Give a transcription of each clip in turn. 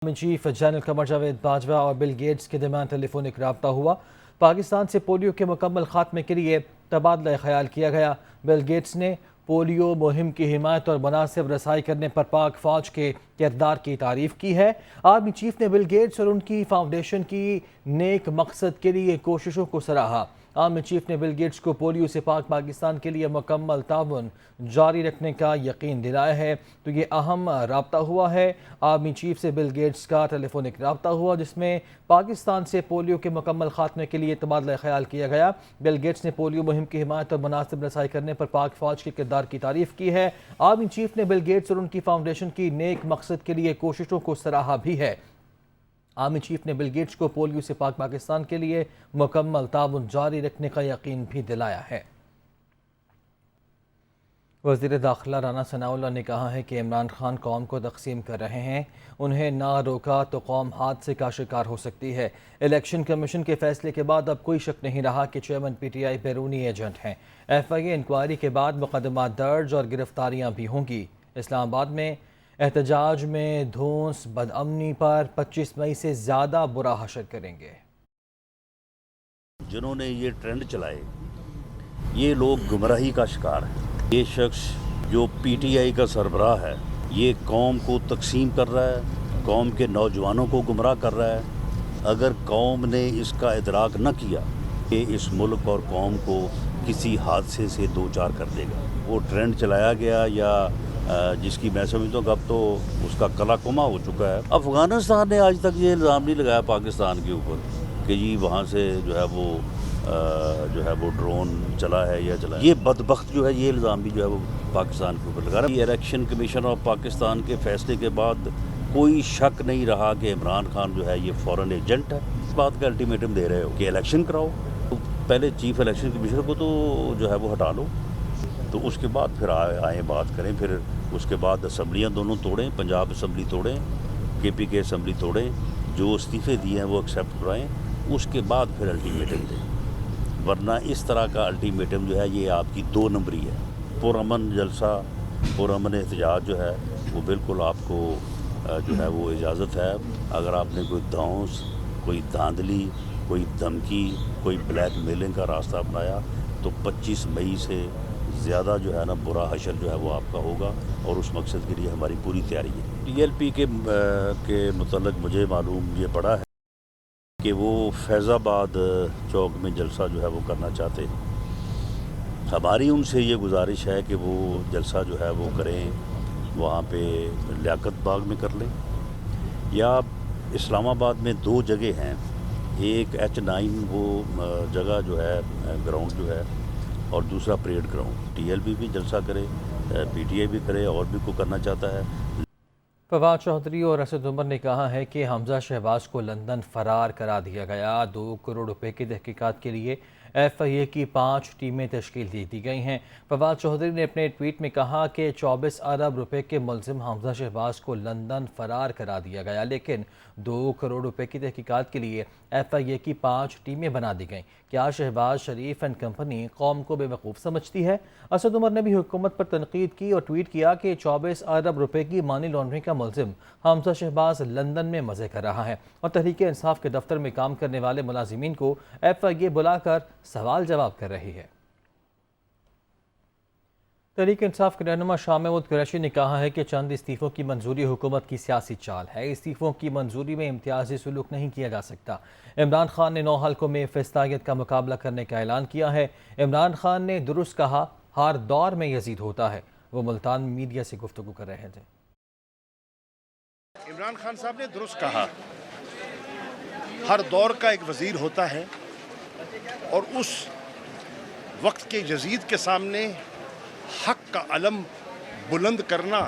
Chief general Qamar Javed Bajwa और Bill Gates के दरमियान टेलीफोनिक रब्ता हुआ। पाकिस्तान से पोलियो के मुकम्मल खात्मे के लिए तबादला ख्याल किया गया। बिल गेट्स ने पोलियो मुहिम की हिमायत और मुनासिब रसाई करने पर पाक फौज के किरदार की तारीफ की है। आर्मी चीफ ने बिल गेट्स और उनकी फाउंडेशन की नेक मकसद के लिए कोशिशों को सराहा। आर्मी चीफ ने बिल गेट्स को पोलियो से पाक पाकिस्तान के लिए मुकम्मल ताउन जारी रखने का यकीन दिलाया है। तो ये अहम रब्ता हुआ है। आर्मी चीफ से बिल गेट्स का टेलीफोनिक रब्ता हुआ जिसमें पाकिस्तान से पोलियो के मुकम्मल खात्मे के लिए तबादला ख्याल किया गया। बिल गेट्स ने पोलियो मुहिम की हिमायत और मुनासिब रसाई करने पर पाक फौज के किरदार की तारीफ की है। आर्मी चीफ ने बिल गेट्स और उनकी फाउंडेशन की नेक मकसद के लिए कोशिशों को सराहा भी है। आर्मी चीफ ने बिल गेट्स को पोलियो से पाक पाकिस्तान के लिए मुकम्मल ताउन जारी रखने का यकीन भी दिलाया है। वज़ीर दाखिला राना सनाउल्लाह ने कहा है कि इमरान खान कौम को तकसीम कर रहे हैं। उन्हें ना रोका तो कौम हादसे का शिकार हो सकती है। इलेक्शन कमीशन के फैसले के बाद अब कोई शक नहीं रहा कि चेयरमैन PTI बैरूनी एजेंट हैं। FIA इंक्वायरी के बाद मुकदमा दर्ज और गिरफ्तारियां भी होंगी। इस्लामाबाद में एहतजाज में धौंस बदअमनी पर 25 मई से ज़्यादा बुरा हशर करेंगे। जिन्होंने ये ट्रेंड चलाए ये लोग गुमराही का शिकार हैं। ये शख्स जो PTI का सरबराह है ये कौम को तकसीम कर रहा है, कौम के नौजवानों को गुमराह कर रहा है। अगर कौम ने इसका इदराक न किया कि इस मुल्क और कौम को किसी हादसे से दो चार कर देगा। वो ट्रेंड चलाया गया या जिसकी मैं समझता हूँ अब तो उसका कलाकुमा हो चुका है। अफ़गानिस्तान ने आज तक ये इल्ज़ाम नहीं लगाया पाकिस्तान के ऊपर कि जी वहाँ से जो है वो ड्रोन चला है या चला है। ये बदबख्त जो है ये इल्ज़ाम भी जो है वो पाकिस्तान के ऊपर लगा रहा है। इलेक्शन कमीशन ऑफ पाकिस्तान के फैसले के बाद कोई शक नहीं रहा कि इमरान खान जो है ये फॉरेन एजेंट है। इस बात का अल्टीमेटम दे रहे हो कि इलेक्शन कराओ, तो पहले चीफ इलेक्शन कमीशनर को तो जो है वो हटा लो, तो उसके बाद फिर आए बात करें। फिर उसके बाद असम्बलियाँ दोनों तोड़ें, पंजाब असम्बली तोड़ें, KPK असम्बली तोड़ें, जो इस्तीफ़े दिए हैं वो एक्सेप्ट कराएँ, उसके बाद फिर अल्टीमेटम दें। वरना इस तरह का अल्टीमेटम जो है ये आपकी 2 नंबरी है। पुरअमन जलसा, पुरअमन एहतजाज जो है वो बिल्कुल आपको जो है वो इजाज़त है। अगर आपने कोई धौंस, कोई धांधली, कोई धमकी, कोई ब्लैक मेलिंग का रास्ता अपनाया तो 25 मई से ज़्यादा जो है ना बुरा हशर जो है वो आपका होगा और उस मकसद के लिए हमारी पूरी तैयारी है। TLP के मुतल्लिक़ मुझे मालूम ये पड़ा है कि वो फैज़ाबाद चौक में जलसा जो है वो करना चाहते हैं। हमारी उनसे ये गुजारिश है कि वो जलसा जो है वो करें वहाँ पे लियाकत बाग में कर लें, या इस्लामाबाद में 2 जगह हैं। एक H9 वो जगह जो है ग्राउंड जो है, और दूसरा परेड ग्राउंड। TLP भी जलसा करे, PTI भी करे, और भी कोई करना चाहता है। फवाद चौधरी और असद उमर ने कहा है कि हमजा शहबाज को लंदन फरार करा दिया गया। 2 करोड़ रुपए की तहकीकात के लिए FIA की 5 टीमें तश्कील दी गई हैं। फवाद चौधरी ने अपने ट्वीट में कहा कि 24 अरब रुपए के मुलजिम हमजा शहबाज को लंदन फरार करा दिया गया, लेकिन 2 करोड़ रुपए की तहकीकात के लिए FIA की 5 टीमें बना दी गईं। क्या शहबाज शरीफ एंड कंपनी कौम को बेवकूफ़ समझती है? असद उमर ने भी हुकूमत पर तनकीद की और ट्वीट किया कि 24 अरब रुपए की मनी लॉन्ड्रिंग का मुलजिम हमजा शहबाज लंदन में मज़े कर रहा है और तहरीक इंसाफ के दफ्तर में काम करने वाले मुलाजिमीन को FIA बुलाकर सवाल जवाब कर रही है। तहरीक इंसाफ के रहनुमा शाह महमूद कुरैशी ने कहा है कि चंद इस्तीफ़ों की मंजूरी हुकूमत की सियासी चाल है। इस्तीफ़ों की मंजूरी में इम्तियाजी सलूक नहीं किया जा सकता। इमरान खान ने 9 हल्कों में फ़ैज़दागियत का मुकाबला करने का ऐलान किया है। इमरान खान ने दुरुस्त कहा, हर दौर में यजीद होता है। वो मुल्तान में मीडिया से गुफ्तगू कर रहे थे। इमरान खान साहब ने दुरुस्त कहा, हर दौर का एक वज़ीर होता है और उस वक्त के यजीद के सामने हक का अलम बुलंद करना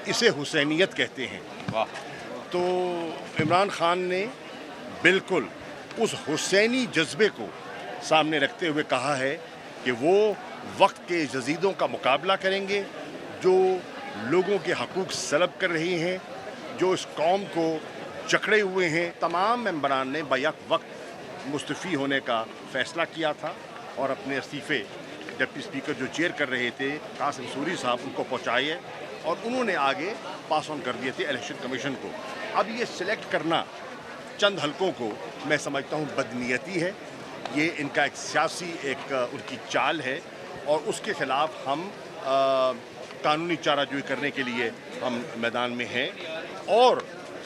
इसे हुसैनियत कहते हैं। तो इमरान खान ने बिल्कुल उस हुसैनी जज्बे को सामने रखते हुए कहा है कि वो वक्त के यजीदों का मुकाबला करेंगे जो लोगों के हकूक़ सलब कर रही हैं, जो इस कौम को जकड़े हुए हैं। तमाम मेंबरान ने बैक वक्त मुस्तफ़ी होने का फ़ैसला किया था और अपने इस्तीफ़े डिप्टी स्पीकर जो चेयर कर रहे थे कासिम सूरी साहब उनको पहुँचाए और उन्होंने आगे पास ऑन कर दिए थे इलेक्शन कमीशन को। اب یہ سلیکٹ کرنا چند حلقوں کو میں سمجھتا ہوں بدنیتی ہے، یہ ان کا ایک سیاسی ان کی چال ہے، اور اس کے خلاف ہم قانونی چارہ جوئی کرنے کے لیے ہم میدان میں ہیں، اور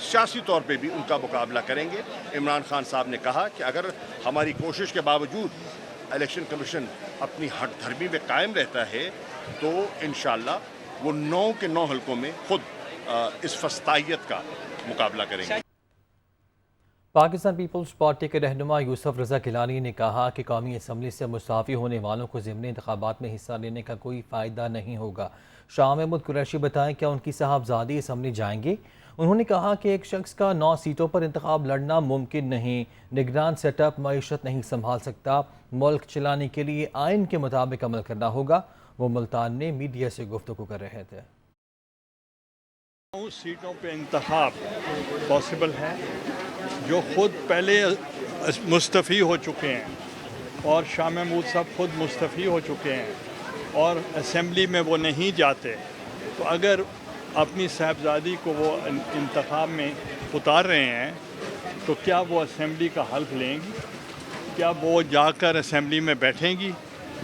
سیاسی طور پہ بھی ان کا مقابلہ کریں گے۔ عمران خان صاحب نے کہا کہ اگر ہماری کوشش کے باوجود الیکشن کمیشن اپنی ہٹ دھرمی میں قائم رہتا ہے تو انشاءاللہ وہ 9 کے 9 حلقوں میں خود اس فسطائیت کا مقابلہ کریں گے۔ پاکستان پیپلز پارٹی کے رہنما یوسف رضا گیلانی نے کہا کہ قومی اسمبلی سے مستعفی ہونے والوں کو ضمنی انتخابات میں حصہ لینے کا کوئی فائدہ نہیں ہوگا۔ شاہ محمود قریشی بتائیں کیا ان کی صاحبزادی اسمبلی جائیں گے؟ انہوں نے کہا کہ ایک شخص کا 9 سیٹوں پر انتخاب لڑنا ممکن نہیں، نگران سیٹ اپ معیشت نہیں سنبھال سکتا، ملک چلانے کے لیے آئین کے مطابق عمل کرنا ہوگا۔ وہ ملتان میں میڈیا سے گفتگو کر رہے تھے۔ 9 سیٹوں پہ انتخاب پاسبل ہے، جو خود پہلے مستعفی ہو چکے ہیں، اور شاہ محمود صاحب خود مستعفی ہو چکے ہیں اور اسمبلی میں وہ نہیں جاتے، تو اگر اپنی صاحبزادی کو وہ انتخاب میں اتار رہے ہیں تو کیا وہ اسمبلی کا حلف لیں گی؟ کیا وہ جا کر اسمبلی میں بیٹھیں گی؟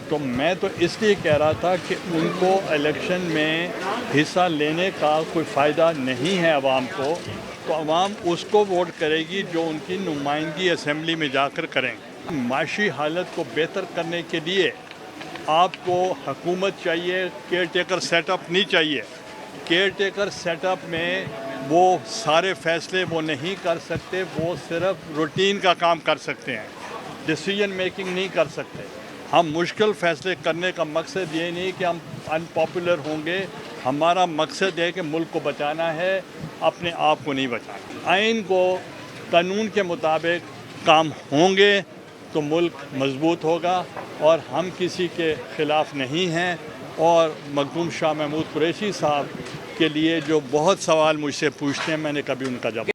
تو میں تو اس لیے کہہ رہا تھا کہ ان کو الیکشن میں حصہ لینے کا کوئی فائدہ نہیں ہے عوام کو، تو عوام اس کو ووٹ کرے گی جو ان کی نمائندگی اسمبلی میں جا کر کریں گے۔ معاشی حالت کو بہتر کرنے کے لیے آپ کو حکومت چاہیے، کیئر ٹیکر سیٹ اپ نہیں چاہیے۔ کیئر ٹیکر سیٹ اپ میں وہ سارے فیصلے وہ نہیں کر سکتے، وہ صرف روٹین کا کام کر سکتے ہیں، ڈیسیجن میکنگ نہیں کر سکتے۔ ہم مشکل فیصلے کرنے کا مقصد یہ نہیں کہ ہم ان پاپولر ہوں گے، ہمارا مقصد ہے کہ ملک کو بچانا ہے، اپنے آپ کو نہیں بچانا۔ آئین کو قانون کے مطابق کام ہوں گے تو ملک مضبوط ہوگا، اور ہم کسی کے خلاف نہیں ہیں۔ اور مخدوم شاہ محمود قریشی صاحب کے لیے جو بہت سوال مجھ سے پوچھتے ہیں، میں نے کبھی ان کا جواب۔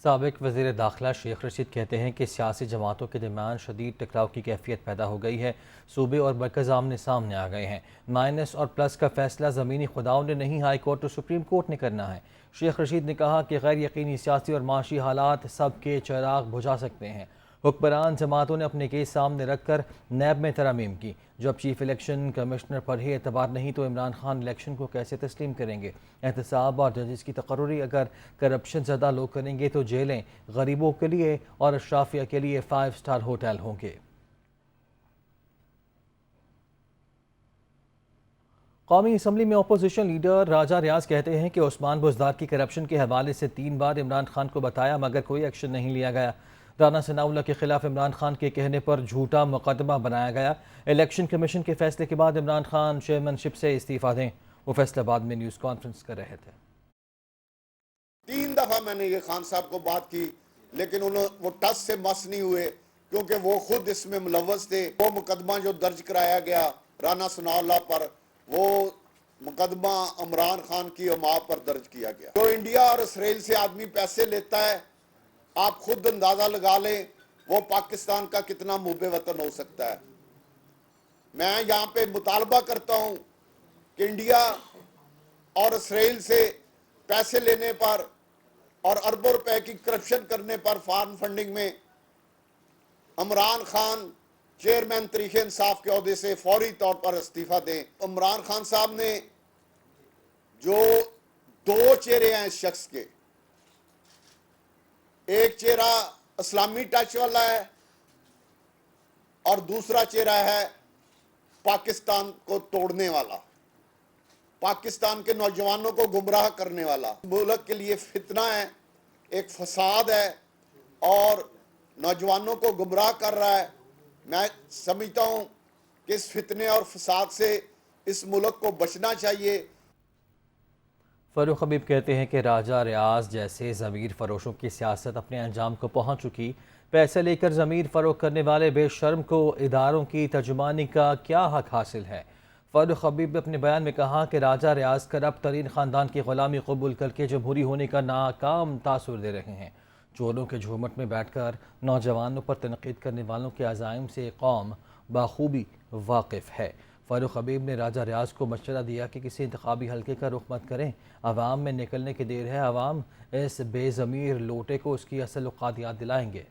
سابق وزیر داخلہ شیخ رشید کہتے ہیں کہ سیاسی جماعتوں کے درمیان شدید ٹکراؤ کی کیفیت پیدا ہو گئی ہے، صوبے اور مرکز آمنے سامنے آ گئے ہیں، مائنس اور پلس کا فیصلہ زمینی خداؤں نے نہیں، ہائی کورٹ اور سپریم کورٹ نے کرنا ہے۔ شیخ رشید نے کہا کہ غیر یقینی سیاسی اور معاشی حالات سب کے چراغ بجھا سکتے ہیں۔ حکمران جماعتوں نے اپنے کیس سامنے رکھ کر نیب میں ترامیم کی۔ جب چیف الیکشن کمشنر پر ہی اعتبار نہیں تو عمران خان الیکشن کو کیسے تسلیم کریں گے؟ احتساب اور ججز کی تقرری اگر کرپشن زدہ لوگ کریں گے تو جیلیں غریبوں کے لیے اور اشرافیہ کے لیے 5 سٹار ہوٹل ہوں گے۔ قومی اسمبلی میں اپوزیشن لیڈر راجہ ریاض کہتے ہیں کہ عثمان بزدار کی کرپشن کے حوالے سے 3 بار عمران خان کو بتایا مگر کوئی ایکشن نہیں لیا گیا۔ رانا ثناءاللہ کے خلاف عمران خان کے کہنے پر جھوٹا مقدمہ بنایا گیا۔ الیکشن کمیشن کے فیصلے کے بعد عمران خان چیئرمین شپ سے استعفیٰ دیں۔ وہ فیصلہ آباد میں نیوز کانفرنس کر رہے تھے۔ 3 دفعہ میں نے یہ خان صاحب کو بات کی، لیکن وہ ٹس سے مس نہیں ہوئے، کیونکہ وہ خود اس میں ملوث تھے۔ وہ مقدمہ جو درج کرایا گیا رانا ثناءاللہ پر، وہ مقدمہ عمران خان کی ماں پر درج کیا گیا۔ جو انڈیا اور اسرائیل سے آدمی پیسے لیتا ہے، آپ خود اندازہ لگا لیں وہ پاکستان کا کتنا محب وطن ہو سکتا ہے۔ میں یہاں پہ مطالبہ کرتا ہوں کہ انڈیا اور اسرائیل سے پیسے لینے پر اور اربوں روپے کی کرپشن کرنے پر فارم فنڈنگ میں عمران خان چیئرمین تحریک انصاف کے عہدے سے فوری طور پر استعفیٰ دیں۔ عمران خان صاحب نے جو 2 چہرے ہیں اس شخص کے، ایک چہرہ اسلامی ٹچ والا ہے اور دوسرا چہرہ ہے پاکستان کو توڑنے والا، پاکستان کے نوجوانوں کو گمراہ کرنے والا، ملک کے لیے فتنہ ہے، ایک فساد ہے اور نوجوانوں کو گمراہ کر رہا ہے۔ میں سمجھتا ہوں کہ اس فتنے اور فساد سے اس ملک کو بچنا چاہیے۔ فاروق حبیب کہتے ہیں کہ راجہ ریاض جیسے ضمیر فروشوں کی سیاست اپنے انجام کو پہنچ چکی، پیسے لے کر ضمیر فروخت کرنے والے بے شرم کو اداروں کی ترجمانی کا کیا حق حاصل ہے؟ فاروق حبیب نے اپنے بیان میں کہا کہ راجہ ریاض کرپٹ ترین خاندان کی غلامی قبول کر کے جمہوری ہونے کا ناکام تاثر دے رہے ہیں۔ چوروں کے جھومٹ میں بیٹھ کر نوجوانوں پر تنقید کرنے والوں کے عزائم سے قوم بخوبی واقف ہے۔ فاروق حبیب نے راجہ ریاض کو مشورہ دیا کہ کسی انتخابی حلقے کا رخ مت کریں، عوام میں نکلنے کی دیر ہے، عوام اس بے ضمیر لوٹے کو اس کی اصل اوقات یاد دلائیں گے۔